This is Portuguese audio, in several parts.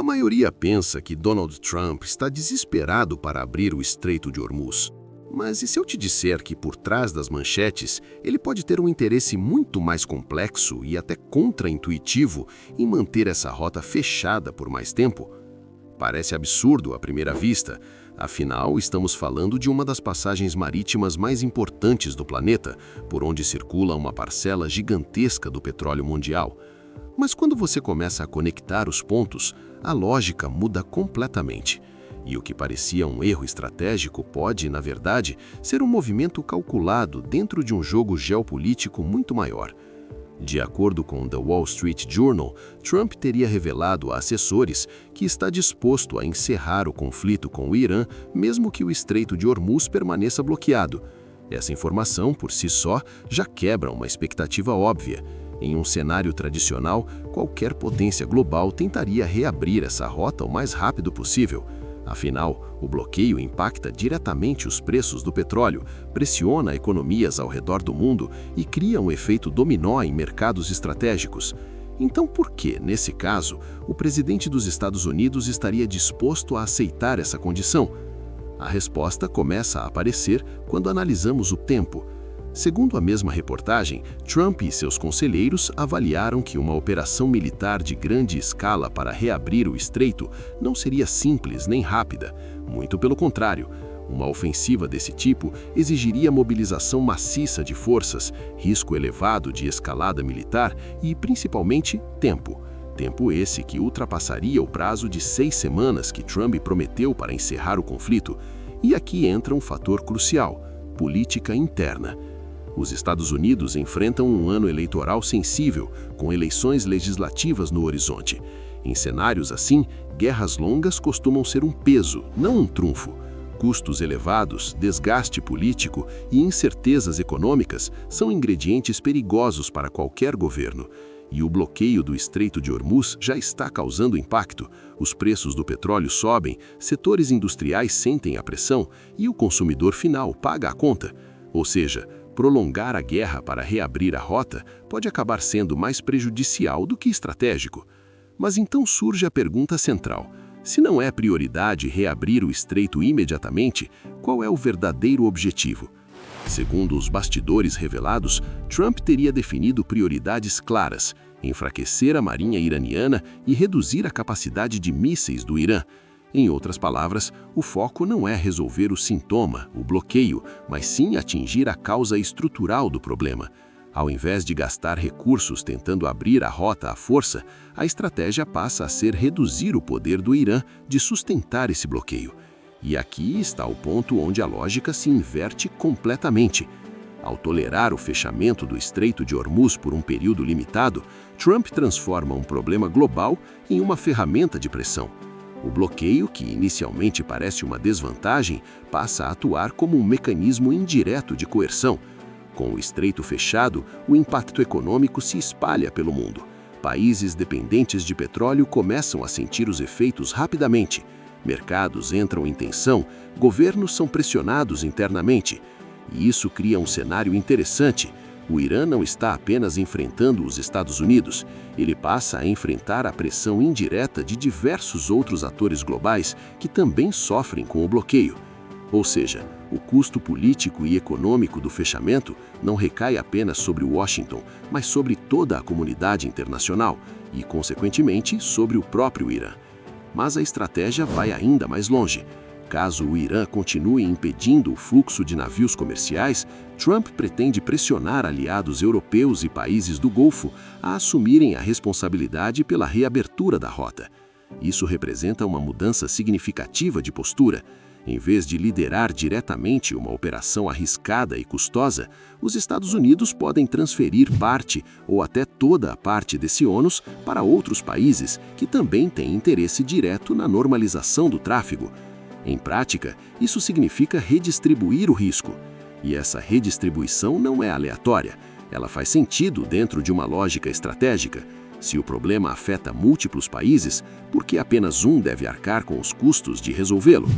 maioria pensa que Donald Trump está desesperado para abrir o Estreito de Hormuz. Mas e se eu te disser que por trás das manchetes ele pode ter um interesse muito mais complexo e até contra-intuitivo em manter essa rota fechada por mais tempo? Parece absurdo à primeira vista, afinal estamos falando de uma das passagens marítimas mais importantes do planeta, por onde circula uma parcela gigantesca do petróleo mundial. Mas quando você começa a conectar os pontos, a lógica muda completamente. E o que parecia um erro estratégico pode, na verdade, ser um movimento calculado dentro de um jogo geopolítico muito maior. De acordo com The Wall Street Journal, Trump teria revelado a assessores que está disposto a encerrar o conflito com o Irã, mesmo que o Estreito de Hormuz permaneça bloqueado. Essa informação, por si só, já quebra uma expectativa óbvia. Em um cenário tradicional, qualquer potência global tentaria reabrir essa rota o mais rápido possível. Afinal, o bloqueio impacta diretamente os preços do petróleo, pressiona economias ao redor do mundo e cria um efeito dominó em mercados estratégicos. Então, por que, nesse caso, o presidente dos Estados Unidos estaria disposto a aceitar essa condição? A resposta começa a aparecer quando analisamos o tempo. Segundo a mesma reportagem, Trump e seus conselheiros avaliaram que uma operação militar de grande escala para reabrir o estreito não seria simples nem rápida. Muito pelo contrário, uma ofensiva desse tipo exigiria mobilização maciça de forças, risco elevado de escalada militar e, principalmente, tempo. Tempo esse que ultrapassaria o prazo de 6 semanas que Trump prometeu para encerrar o conflito. E aqui entra um fator crucial: política interna. Os Estados Unidos enfrentam um ano eleitoral sensível, com eleições legislativas no horizonte. Em cenários assim, guerras longas costumam ser um peso, não um trunfo. Custos elevados, desgaste político e incertezas econômicas são ingredientes perigosos para qualquer governo. E o bloqueio do Estreito de Hormuz já está causando impacto. Os preços do petróleo sobem, setores industriais sentem a pressão e o consumidor final paga a conta. Ou seja, prolongar a guerra para reabrir a rota pode acabar sendo mais prejudicial do que estratégico. Mas então surge a pergunta central: se não é prioridade reabrir o estreito imediatamente, qual é o verdadeiro objetivo? Segundo os bastidores revelados, Trump teria definido prioridades claras: enfraquecer a marinha iraniana e reduzir a capacidade de mísseis do Irã. Em outras palavras, o foco não é resolver o sintoma, o bloqueio, mas sim atingir a causa estrutural do problema. Ao invés de gastar recursos tentando abrir a rota à força, a estratégia passa a ser reduzir o poder do Irã de sustentar esse bloqueio. E aqui está o ponto onde a lógica se inverte completamente. Ao tolerar o fechamento do Estreito de Hormuz por um período limitado, Trump transforma um problema global em uma ferramenta de pressão. O bloqueio, que inicialmente parece uma desvantagem, passa a atuar como um mecanismo indireto de coerção. Com o estreito fechado, o impacto econômico se espalha pelo mundo. Países dependentes de petróleo começam a sentir os efeitos rapidamente. Mercados entram em tensão, governos são pressionados internamente. E isso cria um cenário interessante. O Irã não está apenas enfrentando os Estados Unidos, ele passa a enfrentar a pressão indireta de diversos outros atores globais que também sofrem com o bloqueio. Ou seja, o custo político e econômico do fechamento não recai apenas sobre Washington, mas sobre toda a comunidade internacional e, consequentemente, sobre o próprio Irã. Mas a estratégia vai ainda mais longe. Caso o Irã continue impedindo o fluxo de navios comerciais, Trump pretende pressionar aliados europeus e países do Golfo a assumirem a responsabilidade pela reabertura da rota. Isso representa uma mudança significativa de postura. Em vez de liderar diretamente uma operação arriscada e custosa, os Estados Unidos podem transferir parte ou até toda a parte desse ônus para outros países que também têm interesse direto na normalização do tráfego. Em prática, isso significa redistribuir o risco. E essa redistribuição não é aleatória, ela faz sentido dentro de uma lógica estratégica. Se o problema afeta múltiplos países, por que apenas um deve arcar com os custos de resolvê-lo?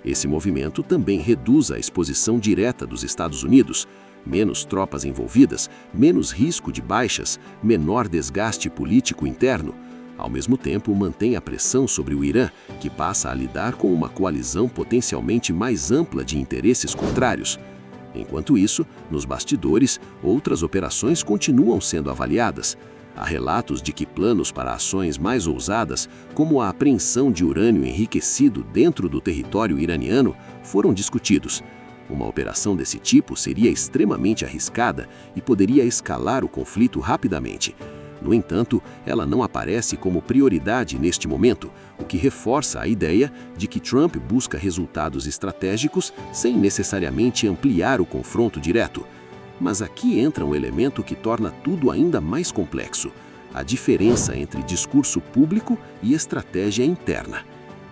Esse movimento também reduz a exposição direta dos Estados Unidos. Menos tropas envolvidas, menos risco de baixas, menor desgaste político interno. Ao mesmo tempo, mantém a pressão sobre o Irã, que passa a lidar com uma coalizão potencialmente mais ampla de interesses contrários. Enquanto isso, nos bastidores, outras operações continuam sendo avaliadas. Há relatos de que planos para ações mais ousadas, como a apreensão de urânio enriquecido dentro do território iraniano, foram discutidos. Uma operação desse tipo seria extremamente arriscada e poderia escalar o conflito rapidamente. No entanto, ela não aparece como prioridade neste momento, o que reforça a ideia de que Trump busca resultados estratégicos sem necessariamente ampliar o confronto direto. Mas aqui entra um elemento que torna tudo ainda mais complexo: a diferença entre discurso público e estratégia interna.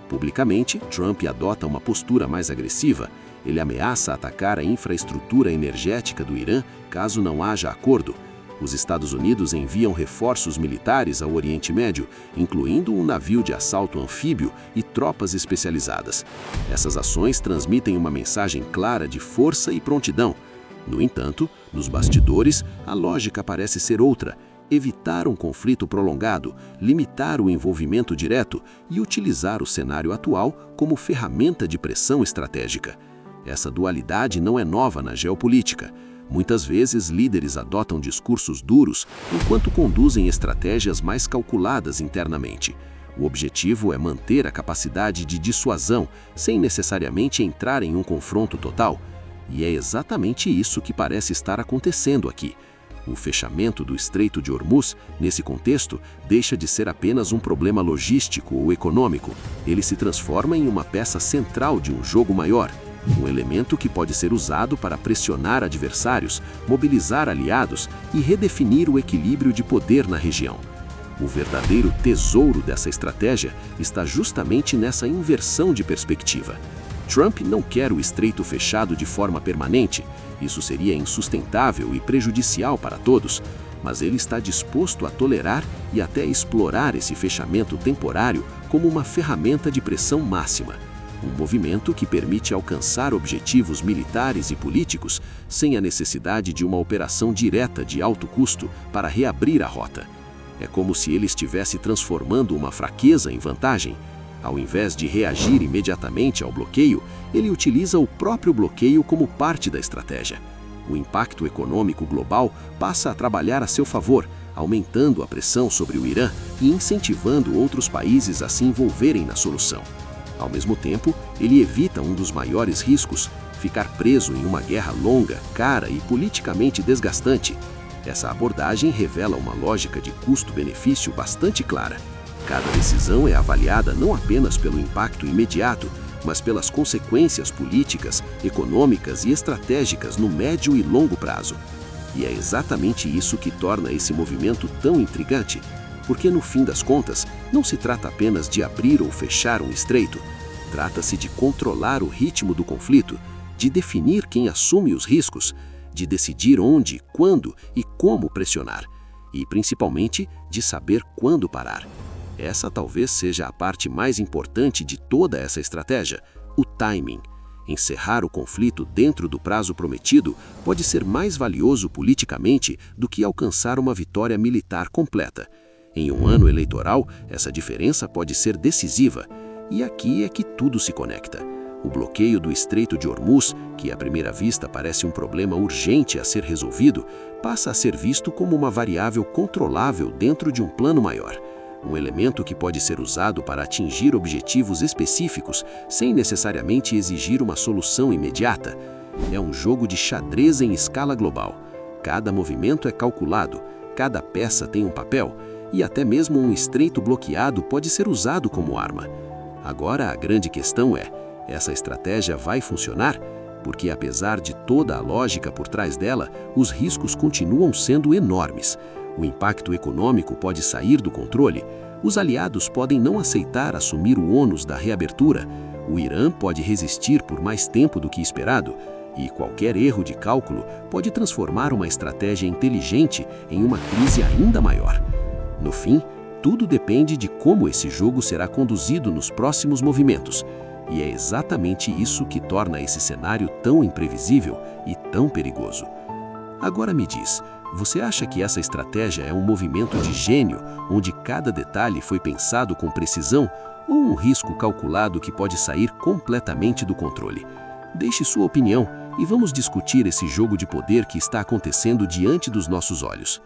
Publicamente, Trump adota uma postura mais agressiva. Ele ameaça atacar a infraestrutura energética do Irã caso não haja acordo. Os Estados Unidos enviam reforços militares ao Oriente Médio, incluindo um navio de assalto anfíbio e tropas especializadas. Essas ações transmitem uma mensagem clara de força e prontidão. No entanto, nos bastidores, a lógica parece ser outra: evitar um conflito prolongado, limitar o envolvimento direto e utilizar o cenário atual como ferramenta de pressão estratégica. Essa dualidade não é nova na geopolítica. Muitas vezes, líderes adotam discursos duros enquanto conduzem estratégias mais calculadas internamente. O objetivo é manter a capacidade de dissuasão, sem necessariamente entrar em um confronto total. E é exatamente isso que parece estar acontecendo aqui. O fechamento do Estreito de Hormuz, nesse contexto, deixa de ser apenas um problema logístico ou econômico. Ele se transforma em uma peça central de um jogo maior. Um elemento que pode ser usado para pressionar adversários, mobilizar aliados e redefinir o equilíbrio de poder na região. O verdadeiro tesouro dessa estratégia está justamente nessa inversão de perspectiva. Trump não quer o estreito fechado de forma permanente. Isso seria insustentável e prejudicial para todos, mas ele está disposto a tolerar e até explorar esse fechamento temporário como uma ferramenta de pressão máxima. Um movimento que permite alcançar objetivos militares e políticos sem a necessidade de uma operação direta de alto custo para reabrir a rota. É como se ele estivesse transformando uma fraqueza em vantagem. Ao invés de reagir imediatamente ao bloqueio, ele utiliza o próprio bloqueio como parte da estratégia. O impacto econômico global passa a trabalhar a seu favor, aumentando a pressão sobre o Irã e incentivando outros países a se envolverem na solução. Ao mesmo tempo, ele evita um dos maiores riscos: ficar preso em uma guerra longa, cara e politicamente desgastante. Essa abordagem revela uma lógica de custo-benefício bastante clara. Cada decisão é avaliada não apenas pelo impacto imediato, mas pelas consequências políticas, econômicas e estratégicas no médio e longo prazo. E é exatamente isso que torna esse movimento tão intrigante. Porque, no fim das contas, não se trata apenas de abrir ou fechar um estreito. Trata-se de controlar o ritmo do conflito, de definir quem assume os riscos, de decidir onde, quando e como pressionar, e, principalmente, de saber quando parar. Essa talvez seja a parte mais importante de toda essa estratégia: o timing. Encerrar o conflito dentro do prazo prometido pode ser mais valioso politicamente do que alcançar uma vitória militar completa. Em um ano eleitoral, essa diferença pode ser decisiva. E aqui é que tudo se conecta. O bloqueio do Estreito de Hormuz, que à primeira vista parece um problema urgente a ser resolvido, passa a ser visto como uma variável controlável dentro de um plano maior. Um elemento que pode ser usado para atingir objetivos específicos, sem necessariamente exigir uma solução imediata. É um jogo de xadrez em escala global. Cada movimento é calculado, cada peça tem um papel, e até mesmo um estreito bloqueado pode ser usado como arma. Agora a grande questão é: essa estratégia vai funcionar? Porque apesar de toda a lógica por trás dela, os riscos continuam sendo enormes. O impacto econômico pode sair do controle, os aliados podem não aceitar assumir o ônus da reabertura, o Irã pode resistir por mais tempo do que esperado, e qualquer erro de cálculo pode transformar uma estratégia inteligente em uma crise ainda maior. No fim, tudo depende de como esse jogo será conduzido nos próximos movimentos. E é exatamente isso que torna esse cenário tão imprevisível e tão perigoso. Agora me diz, Você acha que essa estratégia é um movimento de gênio, onde cada detalhe foi pensado com precisão, ou um risco calculado que pode sair completamente do controle? Deixe sua opinião e vamos discutir esse jogo de poder que está acontecendo diante dos nossos olhos.